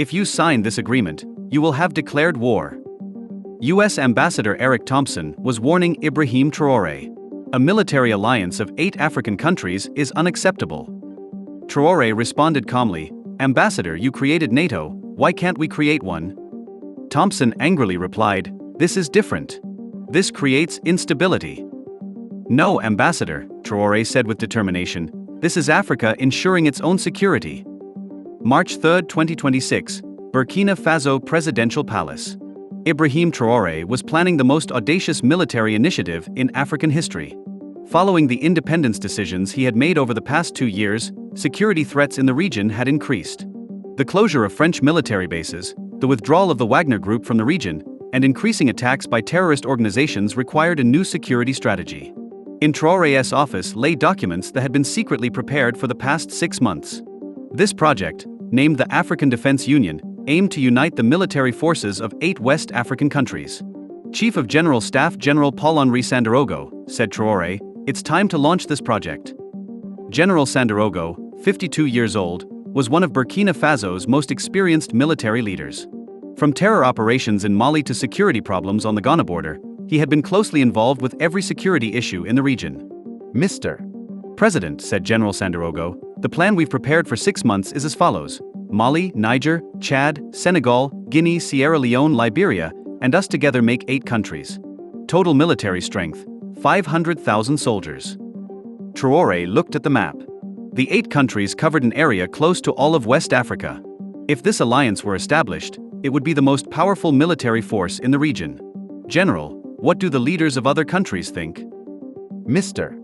If you sign this agreement, you will have declared war. U.S. Ambassador Eric Thompson was warning Ibrahim Traoré. A military alliance of 8 African countries is unacceptable. Traoré responded calmly, "Ambassador, you created NATO, why can't we create one?" Thompson angrily replied, "This is different. This creates instability." "No, Ambassador," Traoré said with determination, "this is Africa ensuring its own security." March 3, 2026, Burkina Faso Presidential Palace. Ibrahim Traoré was planning the most audacious military initiative in African history. Following the independence decisions he had made over the past 2 years, security threats in the region had increased. The closure of French military bases, the withdrawal of the Wagner Group from the region, and increasing attacks by terrorist organizations required a new security strategy. In Traoré's office lay documents that had been secretly prepared for the past 6 months. This project, named the African Defense Union, aimed to unite the military forces of 8 West African countries. Chief of General Staff General Paul-Henri Sandaogo said Traoré, "It's time to launch this project." General Sandaogo, 52 years old, was one of Burkina Faso's most experienced military leaders. From terror operations in Mali to security problems on the Ghana border, he had been closely involved with every security issue in the region. "Mr. President," said General Sandaogo, "the plan we've prepared for 6 months is as follows: Mali, Niger, Chad, Senegal, Guinea, Sierra Leone, Liberia, and us together make 8 countries. Total military strength, 500,000 soldiers." Traoré looked at the map. The 8 countries covered an area close to all of West Africa. If this alliance were established, it would be the most powerful military force in the region. "General, what do the leaders of other countries think?" "Mr.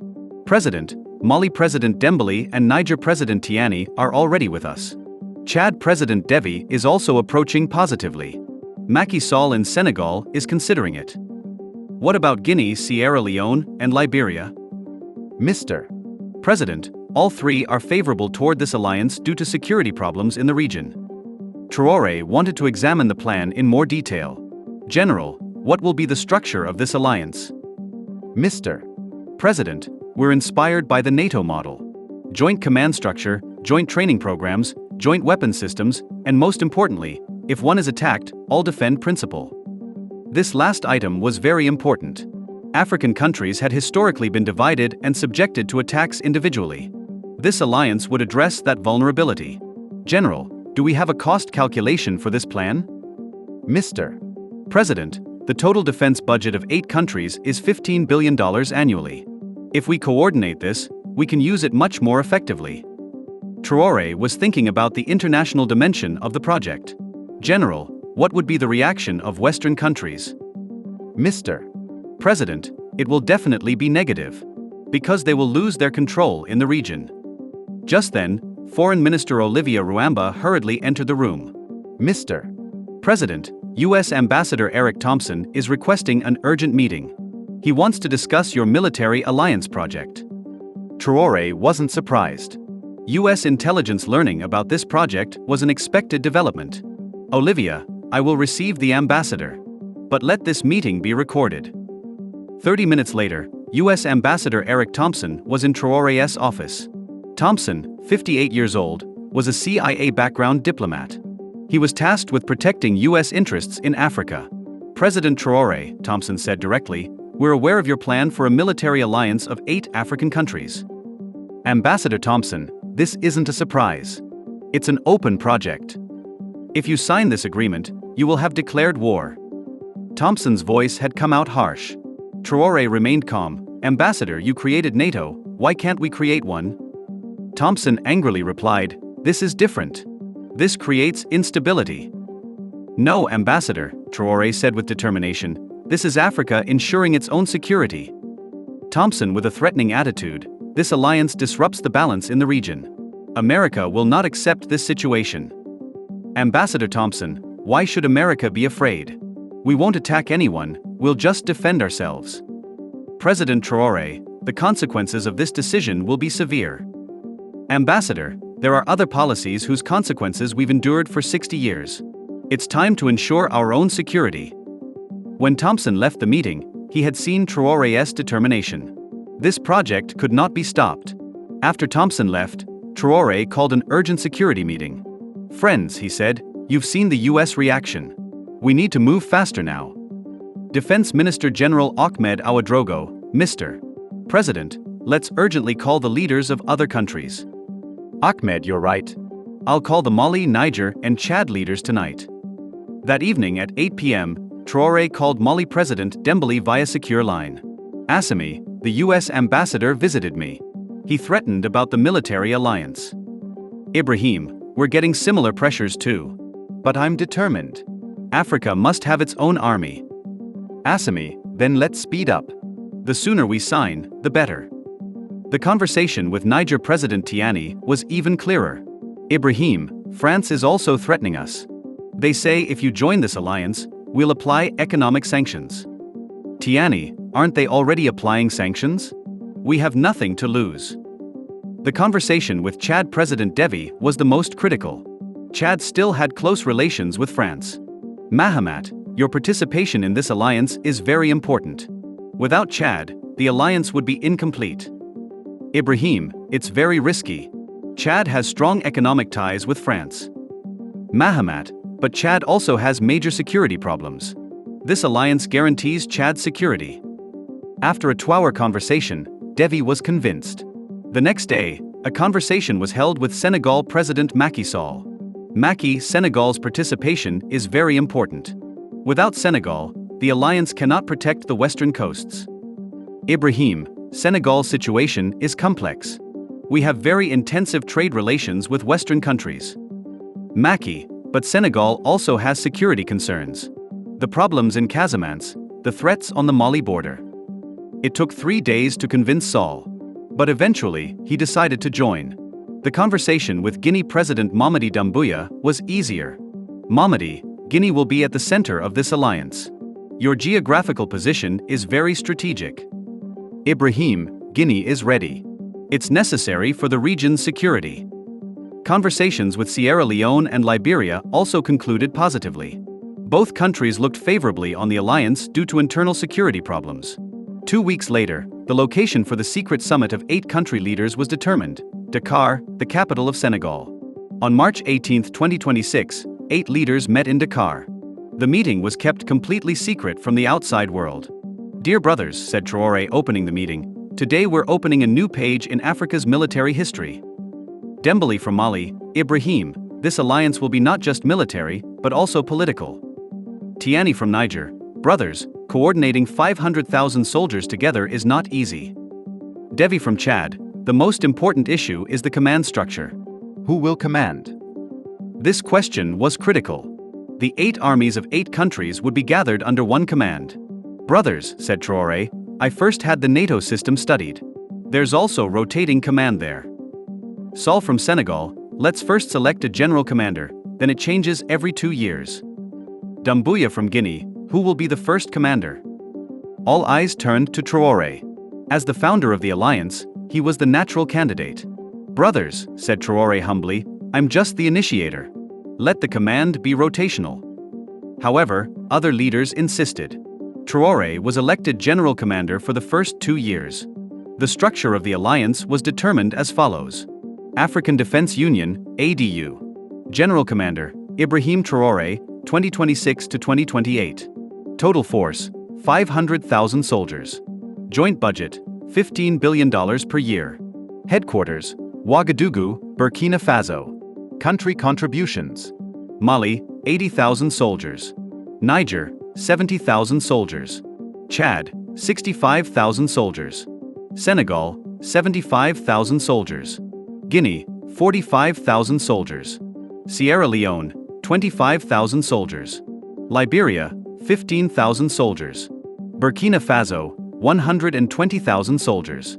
President, Mali President Dembélé and Niger President Tiani are already with us. Chad President Devi is also approaching positively. Macky Sall in Senegal is considering it. What about Guinea, Sierra Leone, and Liberia?" "Mr. President, all 3 are favorable toward this alliance due to security problems in the region." Traoré wanted to examine the plan in more detail. "General, what will be the structure of this alliance?" "Mr. President, we're inspired by the NATO model. Joint command structure, joint training programs, joint weapon systems, and most importantly, if one is attacked, all defend principle." This last item was very important. African countries had historically been divided and subjected to attacks individually. This alliance would address that vulnerability. "General, do we have a cost calculation for this plan?" "Mr. President, the total defense budget of 8 countries is $15 billion annually. If we coordinate this, we can use it much more effectively." Traoré was thinking about the international dimension of the project. "General, what would be the reaction of Western countries?" "Mr. President, it will definitely be negative. Because they will lose their control in the region." Just then, Foreign Minister Olivier Ruamba hurriedly entered the room. "Mr. President, U.S. Ambassador Eric Thompson is requesting an urgent meeting. He wants to discuss your military alliance project." Traoré wasn't surprised. U.S. intelligence learning about this project was an expected development. "Olivia, I will receive the ambassador. But let this meeting be recorded." 30 minutes later, U.S. Ambassador Eric Thompson was in Traoré's office. Thompson, 58 years old, was a CIA background diplomat. He was tasked with protecting U.S. interests in Africa. "President Traoré," Thompson said directly, "we're aware of your plan for a military alliance of 8 African countries." "Ambassador Thompson, this isn't a surprise. It's an open project. If you sign this agreement, you will have declared war." Thompson's voice had come out harsh. Traoré remained calm. "Ambassador, you created NATO, why can't we create one?" Thompson angrily replied, "This is different. This creates instability." "No, Ambassador," Traoré said with determination, "this is Africa ensuring its own security." Thompson with a threatening attitude, "This alliance disrupts the balance in the region. America will not accept this situation." "Ambassador Thompson, why should America be afraid? We won't attack anyone, we'll just defend ourselves." "President Traoré, the consequences of this decision will be severe." "Ambassador, there are other policies whose consequences we've endured for 60 years. It's time to ensure our own security." When Thompson left the meeting, he had seen Traoré's determination. This project could not be stopped. After Thompson left, Traoré called an urgent security meeting. "Friends," he said, You've seen the US reaction. We need to move faster now. Defense Minister General Ahmed Ouedraogo, Mr. President, let's urgently call the leaders of other countries. Ahmed, you're right. I'll call the Mali, Niger, and Chad leaders tonight. That evening at 8 p.m., Traoré called Mali President Dembélé via secure line. Assimi, the US ambassador, visited me. He threatened about the military alliance. Ibrahim, we're getting similar pressures too. But I'm determined. Africa must have its own army. Assimi, then let's speed up. The sooner we sign, the better. The conversation with Niger President Tiani was even clearer. Ibrahim, France is also threatening us. They say if you join this alliance, we'll apply economic sanctions. Tiani, aren't they already applying sanctions? We have nothing to lose. The conversation with Chad President Devi was the most critical. Chad still had close relations with France. Mahamat, your participation in this alliance is very important. Without Chad, the alliance would be incomplete. Ibrahim, it's very risky. Chad has strong economic ties with France. Mahamat, but Chad also has major security problems. This alliance guarantees Chad's security. After a 2-hour conversation, Devi was convinced. The next day, a conversation was held with Senegal President Macky Sall. Macky, Senegal's participation is very important. Without Senegal, the alliance cannot protect the western coasts. Ibrahim, Senegal's situation is complex. We have very intensive trade relations with western countries. Macky, but Senegal also has security concerns. The problems in Casamance, the threats on the Mali border. It took 3 days to convince Sall. But eventually, he decided to join. The conversation with Guinea President Mamadi Doumbouya was easier. Mamadi, Guinea will be at the center of this alliance. Your geographical position is very strategic. Ibrahim, Guinea is ready. It's necessary for the region's security. Conversations with Sierra Leone and Liberia also concluded positively. Both countries looked favorably on the alliance due to internal security problems. 2 weeks later, the location for the secret summit of 8 country leaders was determined: Dakar, the capital of Senegal. On March 18, 2026, 8 leaders met in Dakar. The meeting was kept completely secret from the outside world. "Dear brothers," said Traoré opening the meeting, "today we're opening a new page in Africa's military history. Dembélé from Mali, Ibrahim, this alliance will be not just military, but also political. Tiani from Niger, brothers, coordinating 500,000 soldiers together is not easy. Devi from Chad, the most important issue is the command structure. Who will command?" This question was critical. The 8 armies of 8 countries would be gathered under one command. "Brothers," said Traoré, "I first had the NATO system studied. There's also rotating command there." Sall from Senegal, "Let's first select a general commander, then it changes every 2 years." Doumbouya from Guinea, "Who will be the first commander?" All eyes turned to Traoré. As the founder of the alliance, he was the natural candidate. "Brothers," said Traoré humbly, "I'm just the initiator. Let the command be rotational." However, other leaders insisted. Traoré was elected general commander for the first 2 years. The structure of the alliance was determined as follows. African Defense Union, ADU. General Commander, Ibrahim Traoré, 2026 to 2028. Total force, 500,000 soldiers. Joint budget, $15 billion per year. Headquarters, Ouagadougou, Burkina Faso. Country contributions. Mali, 80,000 soldiers. Niger, 70,000 soldiers. Chad, 65,000 soldiers. Senegal, 75,000 soldiers. Guinea, 45,000 soldiers. Sierra Leone, 25,000 soldiers. Liberia, 15,000 soldiers. Burkina Faso, 120,000 soldiers.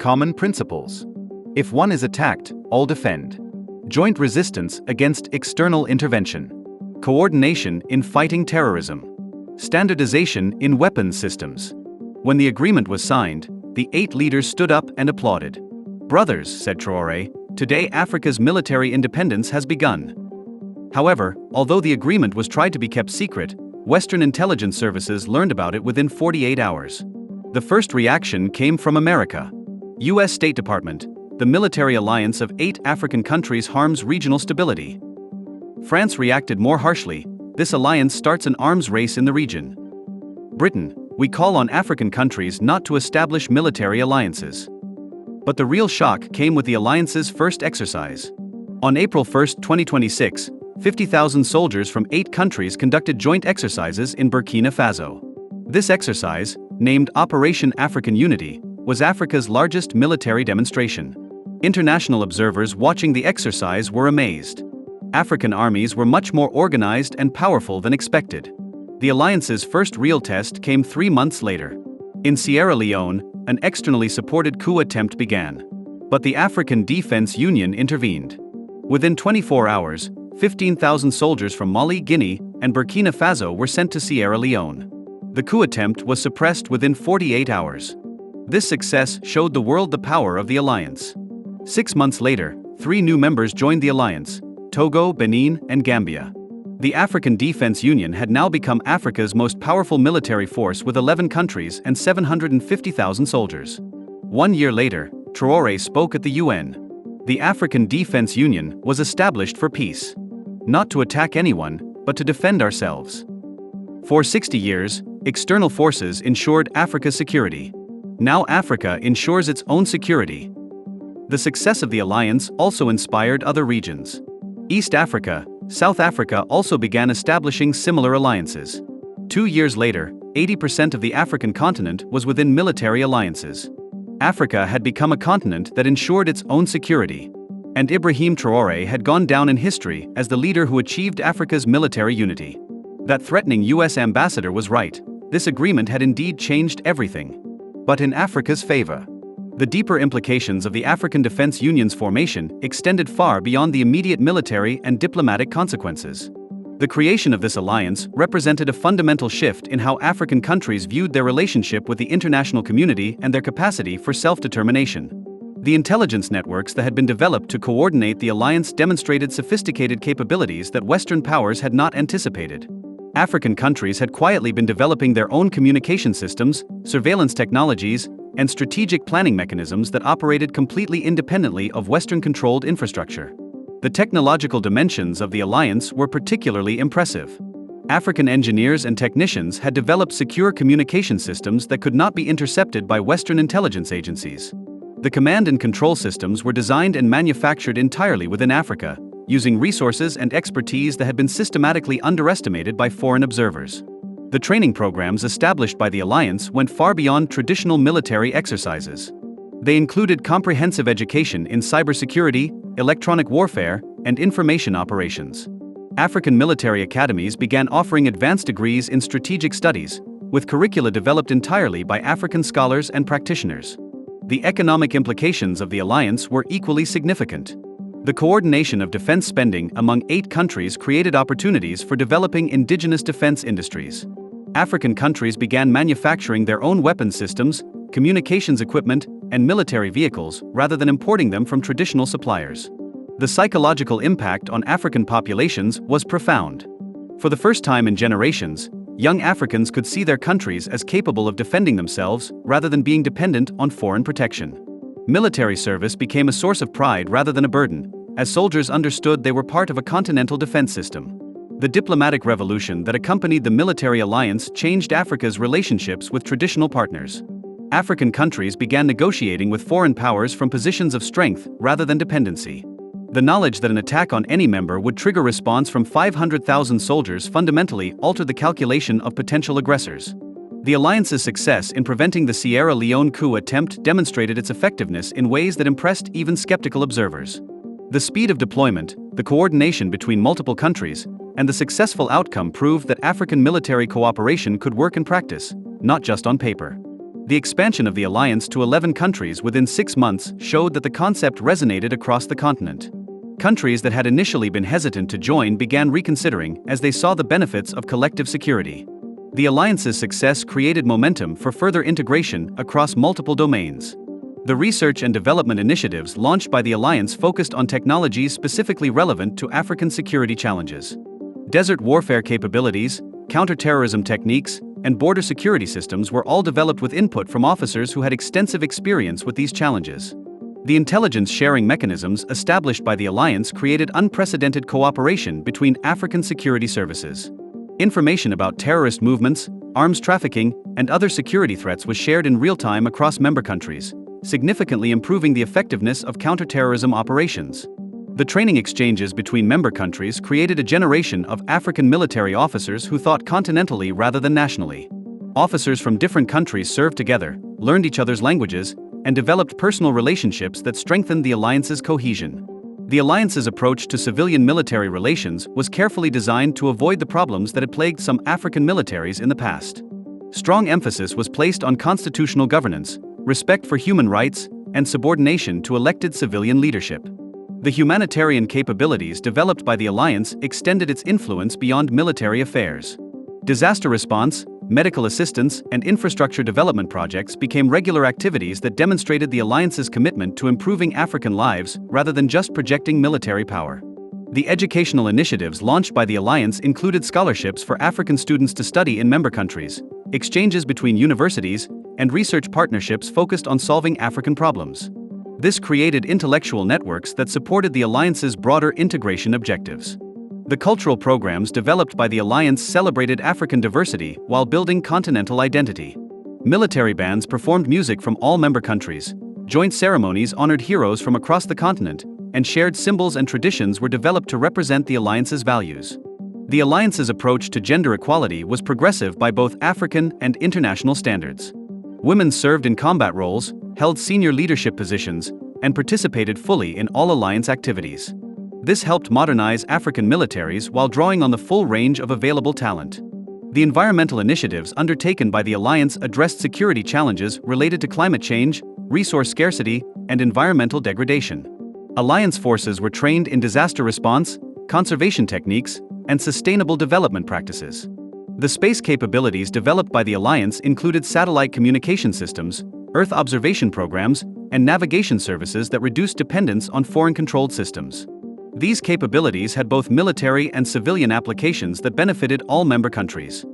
Common principles. If one is attacked, all defend. Joint resistance against external intervention. Coordination in fighting terrorism. Standardization in weapons systems. When the agreement was signed, the 8 leaders stood up and applauded. "Brothers," said Traoré, "today Africa's military independence has begun." However, although the agreement was tried to be kept secret, Western intelligence services learned about it within 48 hours. The first reaction came from America. U.S. State Department, "The military alliance of 8 African countries harms regional stability." France reacted more harshly. This alliance starts an arms race in the region. Britain, we call on African countries not to establish military alliances. But the real shock came with the alliance's first exercise. On April 1, 2026, 50,000 soldiers from 8 countries conducted joint exercises in Burkina Faso. This exercise, named Operation African Unity, was Africa's largest military demonstration. International observers watching the exercise were amazed. African armies were much more organized and powerful than expected. The alliance's first real test came 3 months later. In Sierra Leone, an externally supported coup attempt began. But the African Defense Union intervened. Within 24 hours, 15,000 soldiers from Mali, Guinea, and Burkina Faso were sent to Sierra Leone. The coup attempt was suppressed within 48 hours. This success showed the world the power of the alliance. 6 months later, 3 new members joined the alliance: Togo, Benin, and Gambia. The African Defense Union had now become Africa's most powerful military force with 11 countries and 750,000 soldiers. 1 year later, Traoré spoke at the UN. The African Defense Union was established for peace. Not to attack anyone, but to defend ourselves. For 60 years, external forces ensured Africa's security. Now Africa ensures its own security. The success of the alliance also inspired other regions. East Africa, South Africa also began establishing similar alliances. 2 years later, 80% of the African continent was within military alliances. Africa had become a continent that ensured its own security. And Ibrahim Traoré had gone down in history as the leader who achieved Africa's military unity. That threatening US ambassador was right. This agreement had indeed changed everything. But in Africa's favor. The deeper implications of the African Defense Union's formation extended far beyond the immediate military and diplomatic consequences. The creation of this alliance represented a fundamental shift in how African countries viewed their relationship with the international community and their capacity for self-determination. The intelligence networks that had been developed to coordinate the alliance demonstrated sophisticated capabilities that Western powers had not anticipated. African countries had quietly been developing their own communication systems, surveillance technologies, and strategic planning mechanisms that operated completely independently of Western-controlled infrastructure. The technological dimensions of the alliance were particularly impressive. African engineers and technicians had developed secure communication systems that could not be intercepted by Western intelligence agencies. The command and control systems were designed and manufactured entirely within Africa, using resources and expertise that had been systematically underestimated by foreign observers. The training programs established by the alliance went far beyond traditional military exercises. They included comprehensive education in cybersecurity, electronic warfare, and information operations. African military academies began offering advanced degrees in strategic studies, with curricula developed entirely by African scholars and practitioners. The economic implications of the alliance were equally significant. The coordination of defense spending among 8 countries created opportunities for developing indigenous defense industries. African countries began manufacturing their own weapons systems, communications equipment, and military vehicles rather than importing them from traditional suppliers. The psychological impact on African populations was profound. For the first time in generations, young Africans could see their countries as capable of defending themselves rather than being dependent on foreign protection. Military service became a source of pride rather than a burden, as soldiers understood they were part of a continental defense system. The diplomatic revolution that accompanied the military alliance changed Africa's relationships with traditional partners. African countries began negotiating with foreign powers from positions of strength rather than dependency. The knowledge that an attack on any member would trigger response from 500,000 soldiers fundamentally altered the calculation of potential aggressors. The alliance's success in preventing the Sierra Leone coup attempt demonstrated its effectiveness in ways that impressed even skeptical observers. The speed of deployment, the coordination between multiple countries, and the successful outcome proved that African military cooperation could work in practice, not just on paper. The expansion of the alliance to 11 countries within 6 months showed that the concept resonated across the continent. Countries that had initially been hesitant to join began reconsidering as they saw the benefits of collective security. The alliance's success created momentum for further integration across multiple domains. The research and development initiatives launched by the alliance focused on technologies specifically relevant to African security challenges. Desert warfare capabilities, counterterrorism techniques, and border security systems were all developed with input from officers who had extensive experience with these challenges. The intelligence sharing mechanisms established by the alliance created unprecedented cooperation between African security services. Information about terrorist movements, arms trafficking, and other security threats was shared in real time across member countries, significantly improving the effectiveness of counterterrorism operations. The training exchanges between member countries created a generation of African military officers who thought continentally rather than nationally. Officers from different countries served together, learned each other's languages, and developed personal relationships that strengthened the alliance's cohesion. The alliance's approach to civilian-military relations was carefully designed to avoid the problems that had plagued some African militaries in the past. Strong emphasis was placed on constitutional governance, respect for human rights, and subordination to elected civilian leadership. The humanitarian capabilities developed by the alliance extended its influence beyond military affairs. Disaster response, medical assistance, and infrastructure development projects became regular activities that demonstrated the alliance's commitment to improving African lives rather than just projecting military power. The educational initiatives launched by the alliance included scholarships for African students to study in member countries, exchanges between universities, and research partnerships focused on solving African problems. This created intellectual networks that supported the alliance's broader integration objectives. The cultural programs developed by the alliance celebrated African diversity while building continental identity. Military bands performed music from all member countries, joint ceremonies honored heroes from across the continent, and shared symbols and traditions were developed to represent the alliance's values. The alliance's approach to gender equality was progressive by both African and international standards. Women served in combat roles, held senior leadership positions, and participated fully in all alliance activities. This helped modernize African militaries while drawing on the full range of available talent. The environmental initiatives undertaken by the alliance addressed security challenges related to climate change, resource scarcity, and environmental degradation. Alliance forces were trained in disaster response, conservation techniques, and sustainable development practices. The space capabilities developed by the alliance included satellite communication systems, Earth observation programs, and navigation services that reduced dependence on foreign-controlled systems. These capabilities had both military and civilian applications that benefited all member countries.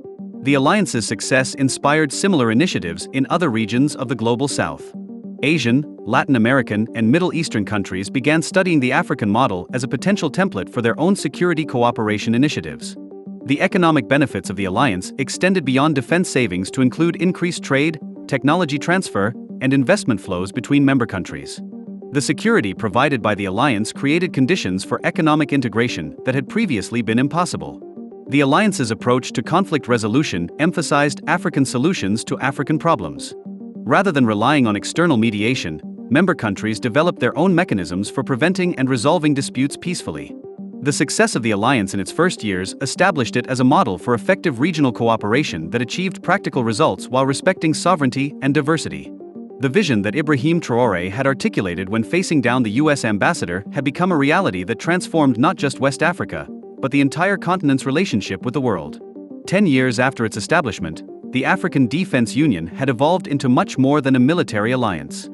The alliance's success inspired similar initiatives in other regions of the global south. Asian, Latin American, and Middle Eastern countries began studying the African model as a potential template for their own security cooperation initiatives. The economic benefits of the alliance extended beyond defense savings to include increased trade, technology transfer, and investment flows between member countries. The security provided by the alliance created conditions for economic integration that had previously been impossible. The alliance's approach to conflict resolution emphasized African solutions to African problems. Rather than relying on external mediation, member countries developed their own mechanisms for preventing and resolving disputes peacefully. The success of the alliance in its first years established it as a model for effective regional cooperation that achieved practical results while respecting sovereignty and diversity. The vision that Ibrahim Traoré had articulated when facing down the U.S. ambassador had become a reality that transformed not just West Africa, but the entire continent's relationship with the world. 10 years after its establishment, the African Defense Union had evolved into much more than a military alliance.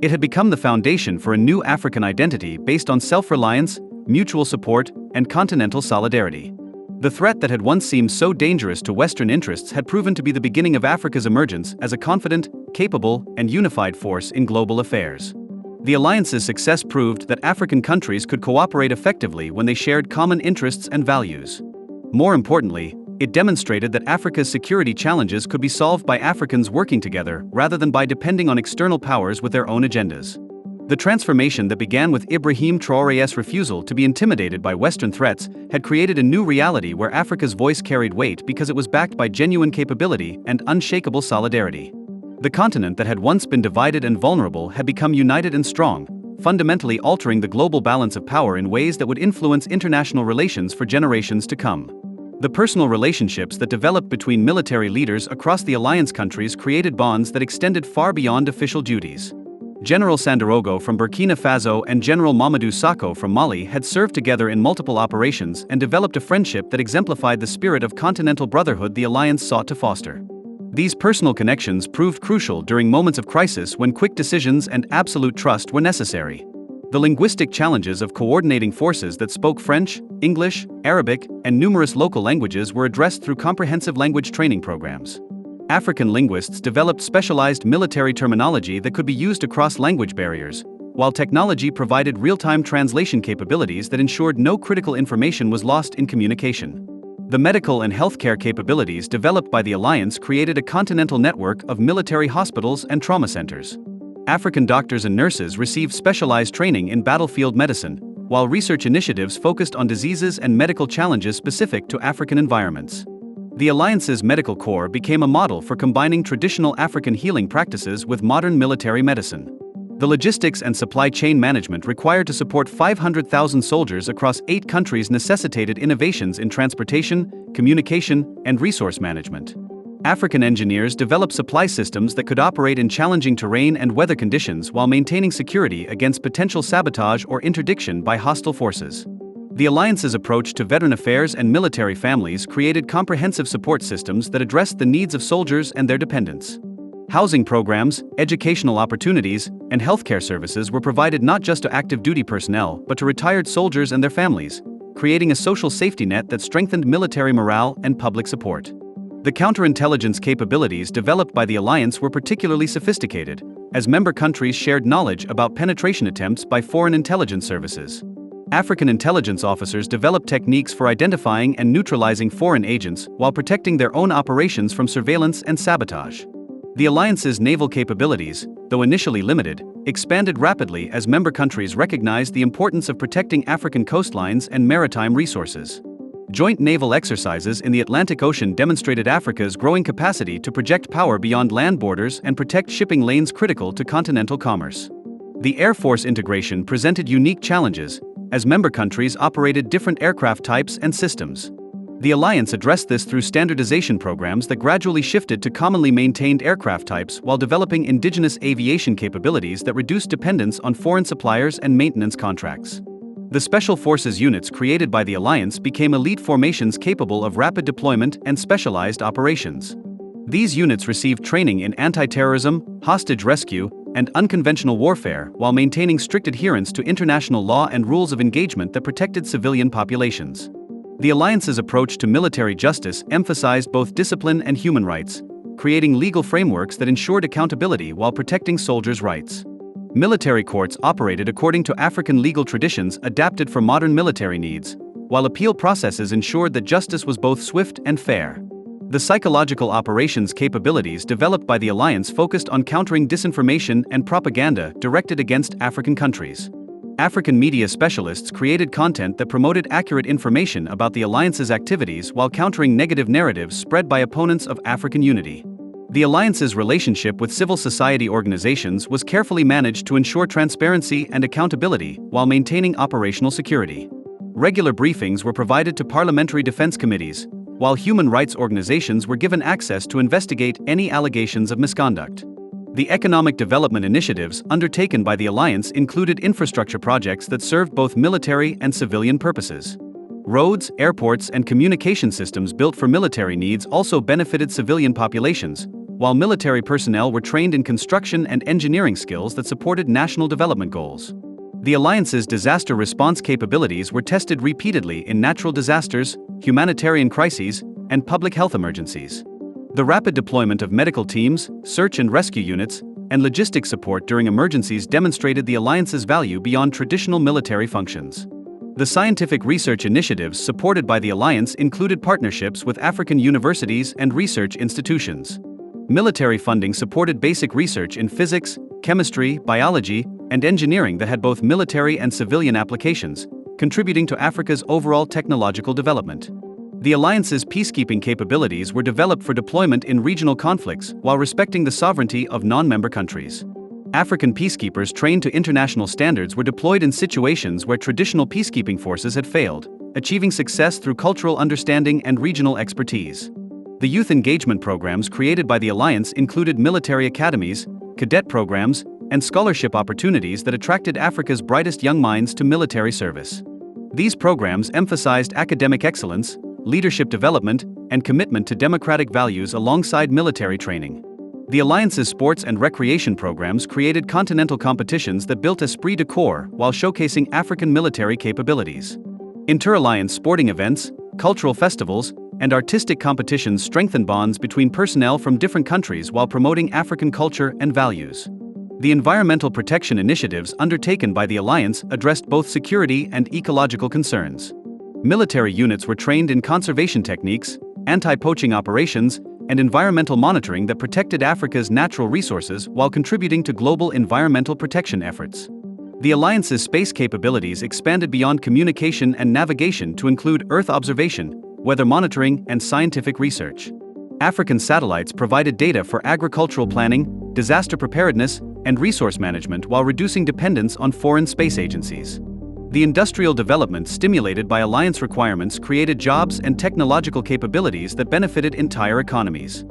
It had become the foundation for a new African identity based on self-reliance, mutual support, and continental solidarity. The threat that had once seemed so dangerous to Western interests had proven to be the beginning of Africa's emergence as a confident, capable, and unified force in global affairs. The alliance's success proved that African countries could cooperate effectively when they shared common interests and values. More importantly, it demonstrated that Africa's security challenges could be solved by Africans working together rather than by depending on external powers with their own agendas. The transformation that began with Ibrahim Traoré's refusal to be intimidated by Western threats had created a new reality where Africa's voice carried weight because it was backed by genuine capability and unshakable solidarity. The continent that had once been divided and vulnerable had become united and strong, fundamentally altering the global balance of power in ways that would influence international relations for generations to come. The personal relationships that developed between military leaders across the alliance countries created bonds that extended far beyond official duties. General Sandarogo from Burkina Faso and General Mamadou Sakho from Mali had served together in multiple operations and developed a friendship that exemplified the spirit of continental brotherhood the alliance sought to foster. These personal connections proved crucial during moments of crisis when quick decisions and absolute trust were necessary. The linguistic challenges of coordinating forces that spoke French, English, Arabic, and numerous local languages were addressed through comprehensive language training programs. African linguists developed specialized military terminology that could be used across language barriers, while technology provided real-time translation capabilities that ensured no critical information was lost in communication. The medical and healthcare capabilities developed by the alliance created a continental network of military hospitals and trauma centers. African doctors and nurses received specialized training in battlefield medicine, while research initiatives focused on diseases and medical challenges specific to African environments. The alliance's medical corps became a model for combining traditional African healing practices with modern military medicine. The logistics and supply chain management required to support 500,000 soldiers across 8 countries necessitated innovations in transportation, communication, and resource management. African engineers developed supply systems that could operate in challenging terrain and weather conditions while maintaining security against potential sabotage or interdiction by hostile forces. The alliance's approach to veteran affairs and military families created comprehensive support systems that addressed the needs of soldiers and their dependents. Housing programs, educational opportunities, and healthcare services were provided not just to active duty personnel but to retired soldiers and their families, creating a social safety net that strengthened military morale and public support. The counterintelligence capabilities developed by the alliance were particularly sophisticated, as member countries shared knowledge about penetration attempts by foreign intelligence services. African intelligence officers developed techniques for identifying and neutralizing foreign agents while protecting their own operations from surveillance and sabotage. The alliance's naval capabilities, though initially limited, expanded rapidly as member countries recognized the importance of protecting African coastlines and maritime resources. Joint naval exercises in the Atlantic Ocean demonstrated Africa's growing capacity to project power beyond land borders and protect shipping lanes critical to continental commerce. The Air Force integration presented unique challenges, as member countries operated different aircraft types and systems. The alliance addressed this through standardization programs that gradually shifted to commonly maintained aircraft types while developing indigenous aviation capabilities that reduced dependence on foreign suppliers and maintenance contracts. The Special Forces units created by the alliance became elite formations capable of rapid deployment and specialized operations. These units received training in anti-terrorism, hostage rescue, and unconventional warfare while maintaining strict adherence to international law and rules of engagement that protected civilian populations. The alliance's approach to military justice emphasized both discipline and human rights, creating legal frameworks that ensured accountability while protecting soldiers' rights. Military courts operated according to African legal traditions adapted for modern military needs, while appeal processes ensured that justice was both swift and fair. The psychological operations capabilities developed by the alliance focused on countering disinformation and propaganda directed against African countries. African media specialists created content that promoted accurate information about the alliance's activities while countering negative narratives spread by opponents of African unity. The alliance's relationship with civil society organizations was carefully managed to ensure transparency and accountability while maintaining operational security. Regular briefings were provided to parliamentary defense committees, while human rights organizations were given access to investigate any allegations of misconduct. The economic development initiatives undertaken by the alliance included infrastructure projects that served both military and civilian purposes. Roads, airports, and communication systems built for military needs also benefited civilian populations, while military personnel were trained in construction and engineering skills that supported national development goals. The alliance's disaster response capabilities were tested repeatedly in natural disasters, humanitarian crises, and public health emergencies. The rapid deployment of medical teams, search and rescue units, and logistics support during emergencies demonstrated the alliance's value beyond traditional military functions. The scientific research initiatives supported by the alliance included partnerships with African universities and research institutions. Military funding supported basic research in physics, chemistry, biology, and engineering that had both military and civilian applications, contributing to Africa's overall technological development. The alliance's peacekeeping capabilities were developed for deployment in regional conflicts while respecting the sovereignty of non-member countries. African peacekeepers trained to international standards were deployed in situations where traditional peacekeeping forces had failed, achieving success through cultural understanding and regional expertise. The youth engagement programs created by the alliance included military academies, cadet programs, and scholarship opportunities that attracted Africa's brightest young minds to military service. These programs emphasized academic excellence, leadership development, and commitment to democratic values alongside military training. The alliance's sports and recreation programs created continental competitions that built esprit de corps while showcasing African military capabilities. Inter-alliance sporting events, cultural festivals, and artistic competitions strengthened bonds between personnel from different countries while promoting African culture and values. The environmental protection initiatives undertaken by the alliance addressed both security and ecological concerns. Military units were trained in conservation techniques, anti-poaching operations, and environmental monitoring that protected Africa's natural resources while contributing to global environmental protection efforts. The alliance's space capabilities expanded beyond communication and navigation to include Earth observation, weather monitoring, and scientific research. African satellites provided data for agricultural planning, disaster preparedness, and resource management while reducing dependence on foreign space agencies. The industrial development stimulated by alliance requirements created jobs and technological capabilities that benefited entire economies.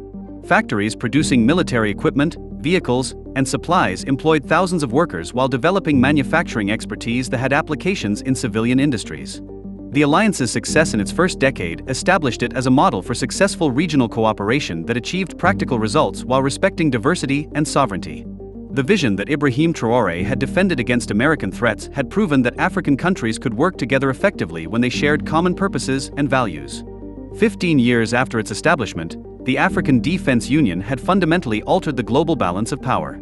Factories producing military equipment, vehicles, and supplies employed thousands of workers while developing manufacturing expertise that had applications in civilian industries. The alliance's success in its first decade established it as a model for successful regional cooperation that achieved practical results while respecting diversity and sovereignty. The vision that Ibrahim Traoré had defended against American threats had proven that African countries could work together effectively when they shared common purposes and values. 15 years after its establishment, the African Defense Union had fundamentally altered the global balance of power.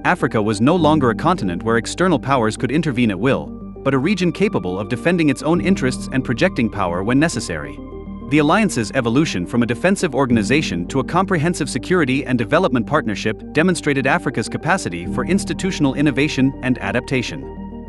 Africa was no longer a continent where external powers could intervene at will, but a region capable of defending its own interests and projecting power when necessary. The alliance's evolution from a defensive organization to a comprehensive security and development partnership demonstrated Africa's capacity for institutional innovation and adaptation.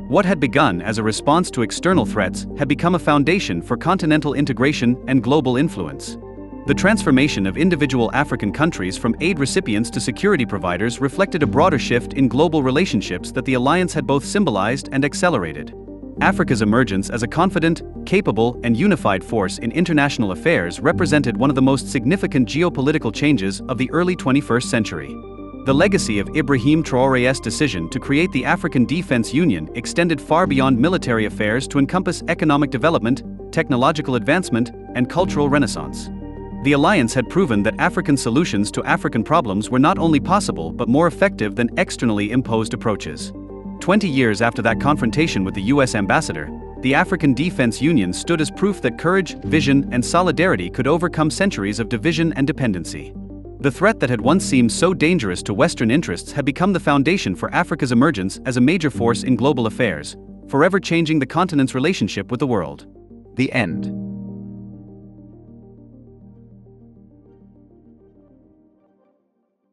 What had begun as a response to external threats had become a foundation for continental integration and global influence. The transformation of individual African countries from aid recipients to security providers reflected a broader shift in global relationships that the alliance had both symbolized and accelerated. Africa's emergence as a confident, capable, and unified force in international affairs represented one of the most significant geopolitical changes of the early 21st century. The legacy of Ibrahim Traoré's decision to create the African Defense Union extended far beyond military affairs to encompass economic development, technological advancement, and cultural renaissance. The alliance had proven that African solutions to African problems were not only possible but more effective than externally imposed approaches. 20 years after that confrontation with the U.S. ambassador, the African Defense Union stood as proof that courage, vision, and solidarity could overcome centuries of division and dependency. The threat that had once seemed so dangerous to Western interests had become the foundation for Africa's emergence as a major force in global affairs, forever changing the continent's relationship with the world. The end.